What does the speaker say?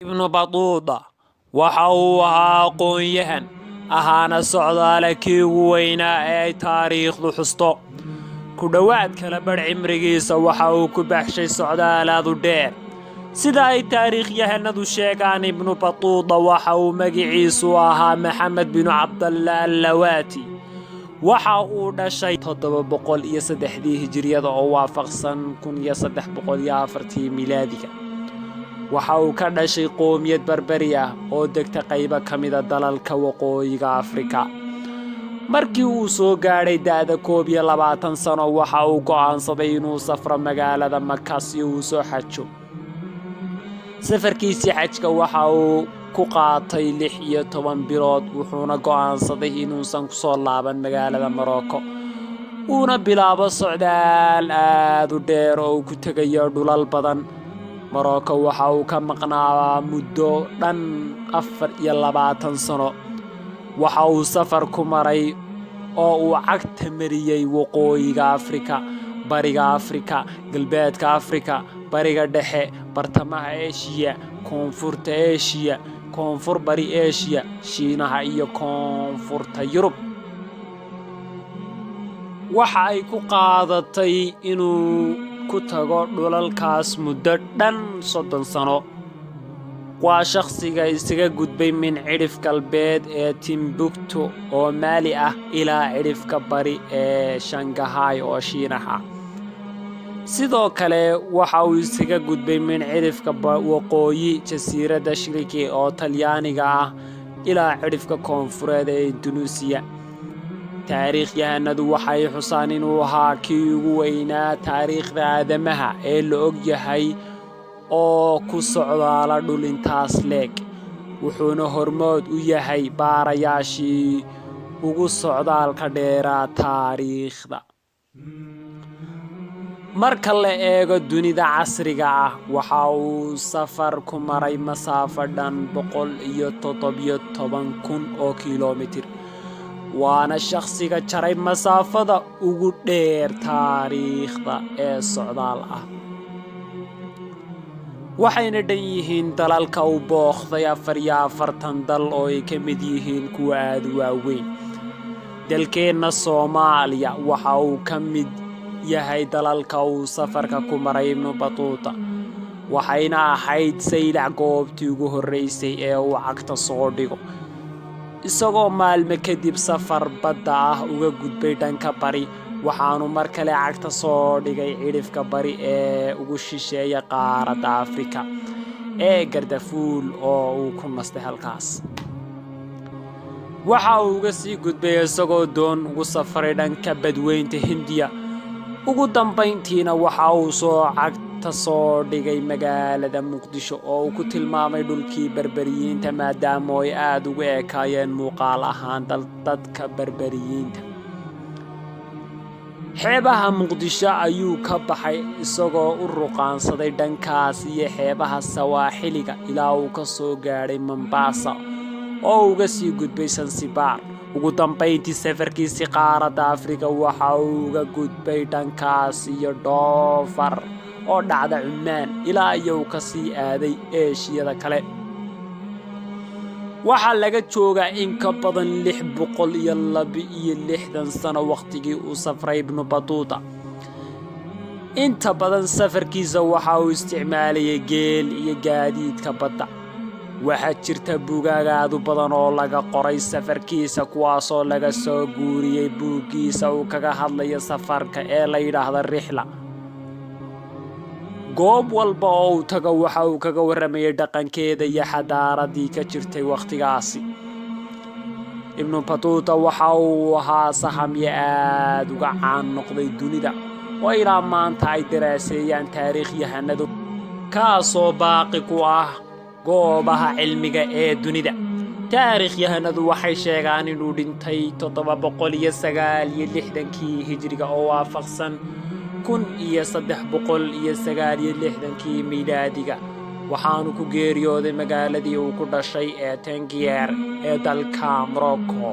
ابن بطوطة waxa uu ahaa aqoon-yahan ahaana socdaale kii ugu weynaa ee ay taariikhdu xusto ku dhowaad kala badh cimrigiisa waxa uu ku baxshay socdaalaad u dheer sida ay taariikhyahanadu sheegaan ibnu batuuta waxa uu magiciisu ahaa maxamed binu cabdalla allawaati waxa uu dhashay 703 hijriyada oo waafaqsan 1304 miilaadiga waxa uu ka dhashay qoomiyad barbari ah oo degta qaybo ka mid ah dalalka waqooyiga Afrika markii uu soo gaadhay da'da 21 sano waxa uu go'aansaday inuu safro magaalada Makka si uu soo xajo safarkiisii xajka waxa uu ku qaatay 16 bilood wuxuuna go'aansaday inuusan ku soo laaban magaalada Morocco uuna bilaabo socdaal aad u dheer oo ku tagayo dhulal badan Morocco waxa uu ka maqnaa muddo dhan 24 sano waxa uu safar ku maray oo uu cagta mariyay waqooyiga Afrika bariga Afrika galbeedka Afrika bariga dhexe bartamaha Aasiya koonfurta Aasiya koonfur bari Aasiya Shiinaha iyo koonfurta Yurub waxa ay ku qaadatay inuu ku tago dhulalkaas muddo dhan 30 sano waa shakhsiga isaga gudbay min cidhif galbeed ee Timbuktu oo Mali ah ilaa cidhifka bari ee Shanghai oo Shiinaha sidoo kale waxa uu isaga gudbay min cidhifka waqooyi jasiiradda Shiliki oo Talyaaniga ah ilaa cidhifka koonfureed ee Indonesia taariikhyahanadu waxay xusaan inuu ahaa kii ugu weynaa taariikhda aadamaha ee la og yahay oo ku socdaala dhul intaas leeg wuxuuna hormood u yahay baarayaashii ugu socdaalka dheeraa taariikhda marka la eego dunida casriga ah waxa uu safar ku maray masaafo dhan 117,000 oo kiiloomitir waana shakhsiga jaray masaafada ugu dheer taariikhda ee socdaal ah waxayna dhan yihiin dalalka uu booqday 44 dal oo ay ka mid yihiin kuwa aad u waaweyn dalkeena Soomaaliya waxa uu ka mid yahay dalalka uu safarka ku maray ibnu batuuta waxayna ahayd saylac goobtii ugu horeysay ee uu cagta soo dhigo isagoo maalmo kadib safar badda ah uga gudbay dhanka bari waxaanu mar kale cagta soo dhigay cidhifka bari ee ugu shisheeya qaaradda Afrika ee Gardafuul oo uu ku nastay halkaas waxa uu uga sii gudbay isagoo doon ugu safaray dhanka badweynta Hindiya ugu dambeyntiina waxa uu soo cagta soo dhigay magaalada Muqdisho oo uu ku tilmaamay dhulkii barbariyiinta maadaama ay aad ugu eekaayeen muuqaal ahaan dadka barbariyiinta xeebaha Muqdisho ayuu ka baxay isagoo u ruqaansaday dhankaas iyo xeebaha Sawaaxiliga ilaa uu ka soo gaadhay Mombasa oo uga sii gudbay Zanzibar ugu dambeyntii safarkiisii qaaradda Afrika waxa uu uga gudbay dhankaas iyo Doofar oo dhacda Cumaan ilaa uu ka sii aaday Aasiyada kale waxa laga joogaa in ka badan 662 sano waqtigii uu safray ibnu batuuta inta badan safarkiisa waxa uu isticmaalayay geel iyo gaadiidka badda waxaa jirta buugaag badan oo laga qoray safarkiisa kuwaasoo laga soo guuriyay buugiisa uu kaga hadlayo safarka ee la yiraahdo rixla goob walba oo uu tago waxa uu kaga waramayay dhaqankeeda iyo xadaaradii ka jirtay waqtigaasi ibnu batuuta waxa uu ahaa sahamye aad uga caan noqday dunida oo ilaa maanta ay daraaseeyaan taariikhyahanadu kaasoo baaqi ku ah goobaha cilmiga ee dunida taariikhyahanadu waxay sheegaan inuu dhintay 769 hijriga oo waafaqsan 1369 miilaadiga waxaanu ku geeriyooday magaaladii uu ku dhashay ee Tangier ee dalka Morocco